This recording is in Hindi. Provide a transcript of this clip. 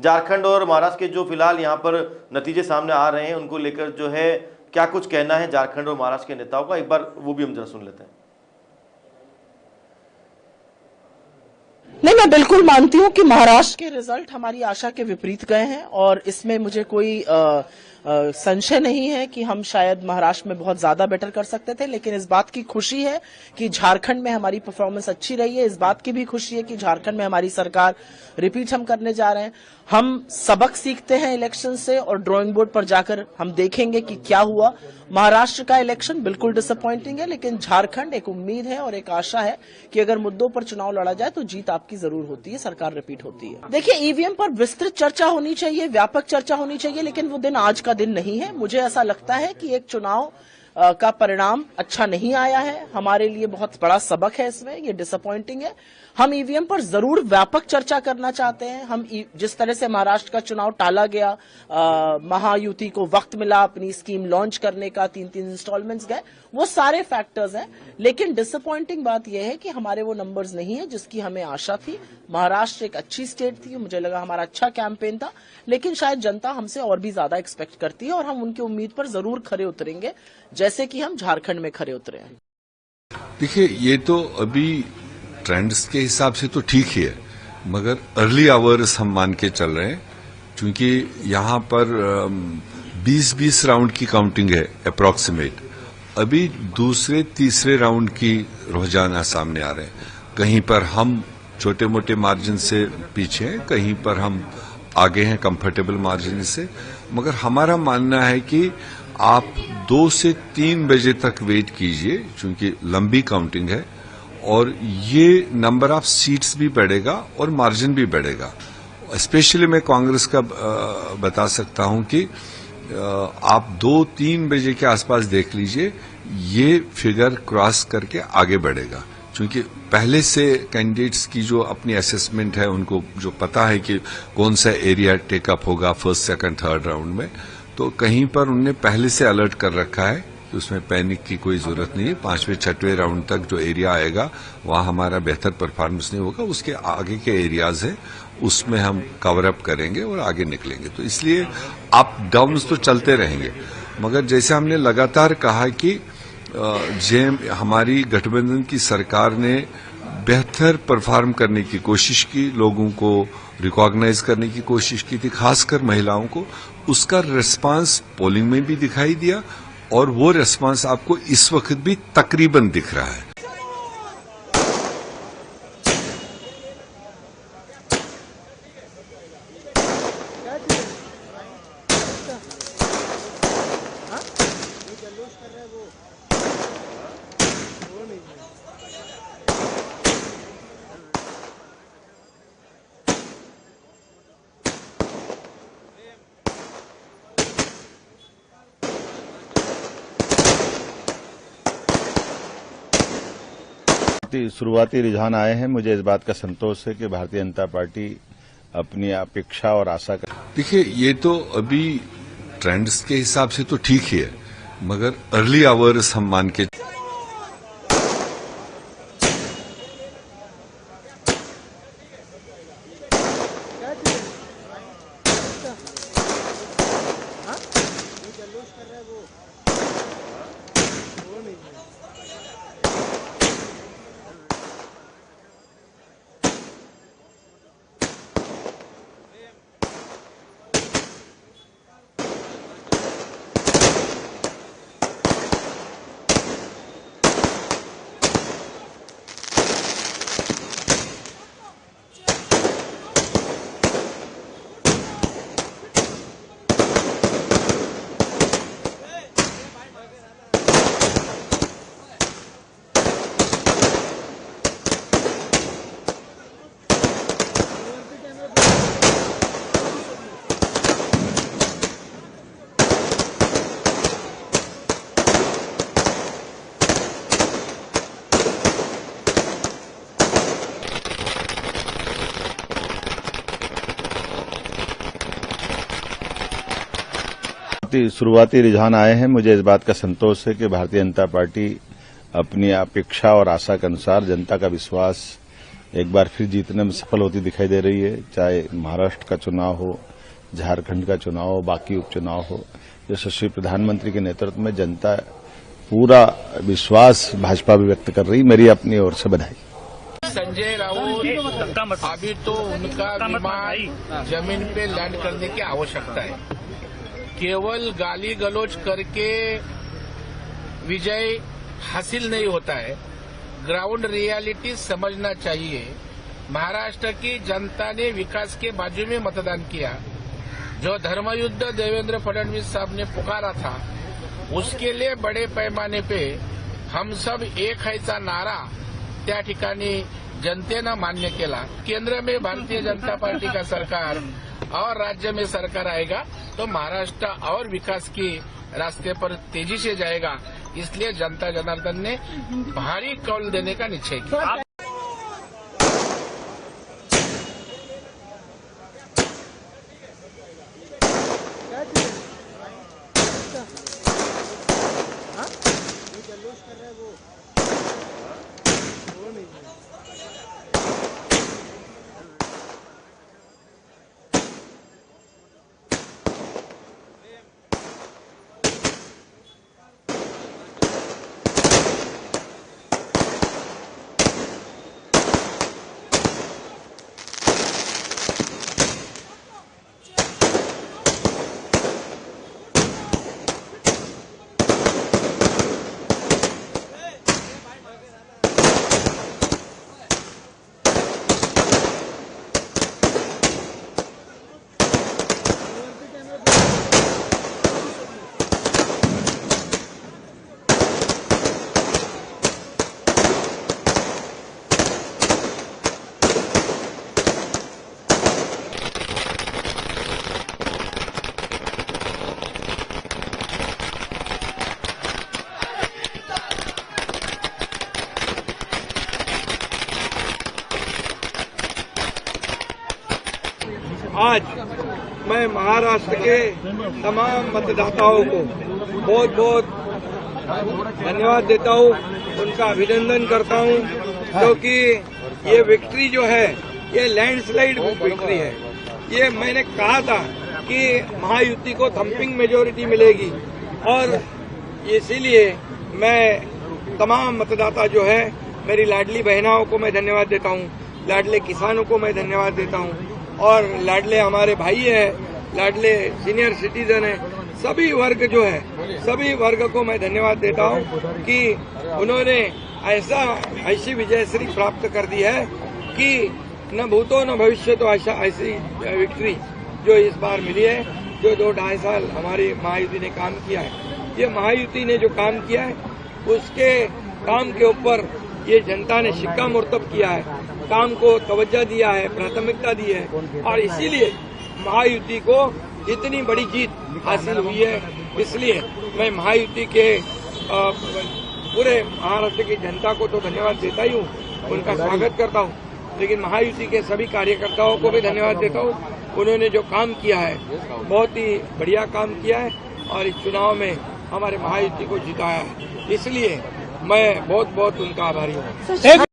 झारखंड और महाराष्ट्र के जो फिलहाल यहाँ पर नतीजे सामने आ रहे हैं उनको लेकर जो है क्या कुछ कहना है झारखंड और महाराष्ट्र के नेताओं का, एक बार वो भी हम जरा सुन लेते हैं। नहीं, मैं बिल्कुल मानती हूँ कि महाराष्ट्र के रिजल्ट हमारी आशा के विपरीत गए हैं और इसमें मुझे कोई संशय नहीं है कि हम शायद महाराष्ट्र में बहुत ज्यादा बेटर कर सकते थे, लेकिन इस बात की खुशी है कि झारखंड में हमारी परफॉर्मेंस अच्छी रही है। इस बात की भी खुशी है कि झारखंड में हमारी सरकार रिपीट हम करने जा रहे हैं। हम सबक सीखते हैं इलेक्शन से और ड्राइंग बोर्ड पर जाकर हम देखेंगे कि क्या हुआ। महाराष्ट्र का इलेक्शन बिल्कुल डिसअपॉइंटिंग है, लेकिन झारखंड एक उम्मीद है और एक आशा है कि अगर मुद्दों पर चुनाव लड़ा जाए तो जीत आपकी जरूर होती है, सरकार रिपीट होती है। देखिए, ईवीएम पर विस्तृत चर्चा होनी चाहिए, व्यापक चर्चा होनी चाहिए, लेकिन वो दिन आज का दिन नहीं है। मुझे ऐसा लगता है कि एक चुनाव का परिणाम अच्छा नहीं आया है, हमारे लिए बहुत बड़ा सबक है इसमें, ये डिसअपॉइंटिंग है। हम ईवीएम पर जरूर व्यापक चर्चा करना चाहते हैं। हम जिस तरह से महाराष्ट्र का चुनाव टाला गया, महायुति को वक्त मिला अपनी स्कीम लॉन्च करने का, 3-3 इंस्टॉलमेंट्स गए, वो सारे फैक्टर्स हैं, लेकिन डिसअपॉइंटिंग बात यह है कि हमारे वो नंबर्स नहीं है जिसकी हमें आशा थी। महाराष्ट्र एक अच्छी स्टेट थी, मुझे लगा हमारा अच्छा कैंपेन था, लेकिन शायद जनता हमसे और भी ज्यादा एक्सपेक्ट करती है और हम उनकी उम्मीद पर जरूर खरे उतरेंगे, जैसे कि हम झारखंड में खरे उतरे हैं। देखिए, ये तो अभी ट्रेंड्स के हिसाब से तो ठीक ही है, मगर अर्ली आवर्स हम मान के चल रहे हैं, क्योंकि यहाँ पर 20-20 राउंड की काउंटिंग है अप्रॉक्सीमेट। अभी दूसरे तीसरे राउंड की रुझान सामने आ रहे हैं। कहीं पर हम छोटे मोटे मार्जिन से पीछे हैं, कहीं पर हम आगे हैं कंफर्टेबल मार्जिन से, मगर हमारा मानना है कि आप 2 से 3 बजे तक वेट कीजिए, क्योंकि लंबी काउंटिंग है और ये नंबर ऑफ सीट्स भी बढ़ेगा और मार्जिन भी बढ़ेगा। स्पेशली मैं कांग्रेस का बता सकता हूं कि आप 2-3 बजे के आसपास देख लीजिए, ये फिगर क्रॉस करके आगे बढ़ेगा, क्योंकि पहले से कैंडिडेट्स की जो अपनी असेसमेंट है, उनको जो पता है कि कौन सा एरिया टेकअप होगा फर्स्ट, सेकंड, थर्ड राउंड में, तो कहीं पर उनने पहले से अलर्ट कर रखा है कि उसमें पैनिक की कोई जरूरत नहीं है। 5वें 6वें राउंड तक जो एरिया आएगा वहां हमारा बेहतर परफॉर्मेंस नहीं होगा, उसके आगे के एरियाज है उसमें हम कवर अप करेंगे और आगे निकलेंगे। तो इसलिए अप डाउन्स तो चलते रहेंगे, मगर जैसे हमने लगातार कहा कि हमारी गठबंधन की सरकार ने बेहतर परफॉर्म करने की कोशिश की, लोगों को रिकॉग्नाइज करने की कोशिश की थी, खासकर महिलाओं को। उसका रिस्पांस पोलिंग में भी दिखाई दिया और वो रिस्पांस आपको इस वक्त भी तकरीबन दिख रहा है। शुरुआती रुझान आए हैं, मुझे इस बात का संतोष है कि भारतीय जनता पार्टी अपनी अपेक्षा और आशा कर। देखिए, ये तो अभी ट्रेंड्स के हिसाब से तो ठीक ही है, मगर अर्ली आवर्स हम मान के शुरुआती रुझान आए हैं, मुझे इस बात का संतोष है कि भारतीय जनता पार्टी अपनी अपेक्षा और आशा के अनुसार जनता का विश्वास एक बार फिर जीतने में सफल होती दिखाई दे रही है। चाहे महाराष्ट्र का चुनाव हो, झारखंड का चुनाव हो, बाकी उपचुनाव हो, यशस्वी प्रधानमंत्री के नेतृत्व में जनता पूरा विश्वास भाजपा भी व्यक्त कर रही। मेरी अपनी ओर से बधाई। संजय राउत अभी तो उनका विमान जमीन पे लैंड करने की आवश्यकता है। केवल गाली गलौज करके विजय हासिल नहीं होता है, ग्राउंड रियलिटी समझना चाहिए। महाराष्ट्र की जनता ने विकास के बाजू में मतदान किया। जो धर्मयुद्ध देवेंद्र फडणवीस साहब ने पुकारा था, उसके लिए बड़े पैमाने पे हम सब एक हैचा नारा त्या ठिकाणी जनतेनं मान्य केला। केंद्र में भारतीय जनता पार्टी का सरकार और राज्य में सरकार आएगा तो महाराष्ट्र और विकास के रास्ते पर तेजी से जाएगा। इसलिए जनता जनार्दन ने भारी कौल देने का निश्चय किया। आज मैं महाराष्ट्र के तमाम मतदाताओं को बहुत बहुत धन्यवाद देता हूं, उनका अभिनंदन करता हूं, क्योंकि ये विक्ट्री जो है ये लैंडस्लाइड विक्ट्री है। ये मैंने कहा था कि महायुति को थम्पिंग मेजोरिटी मिलेगी और इसीलिए मैं तमाम मतदाता जो है, मेरी लाडली बहनाओं को मैं धन्यवाद देता हूं, लाडले किसानों को मैं धन्यवाद देता हूं और लाडले हमारे भाई हैं, लाडले सीनियर सिटीजन हैं, सभी वर्ग जो है, सभी वर्ग को मैं धन्यवाद देता हूं कि उन्होंने ऐसी विजयश्री प्राप्त कर दी है कि न भूतो न भविष्य तो ऐसी विक्ट्री जो इस बार मिली है, जो 2-2.5 साल हमारी महायुति ने काम किया है। ये महायुति ने जो काम किया है उसके काम के ऊपर ये जनता ने शिक्कामोर्तब किया है, काम को तवज्जो दिया है, प्राथमिकता दी है और इसीलिए महायुति को इतनी बड़ी जीत हासिल हुई है। इसलिए मैं महायुति के पूरे महाराष्ट्र की जनता को तो धन्यवाद देता ही हूँ, उनका स्वागत करता हूँ, लेकिन महायुति के सभी कार्यकर्ताओं को भी धन्यवाद देता हूँ। उन्होंने जो काम किया है बहुत ही बढ़िया काम किया है और इस चुनाव में हमारे महायुति को जिताया है, इसलिए मैं बहुत बहुत उनका आभारी हूँ।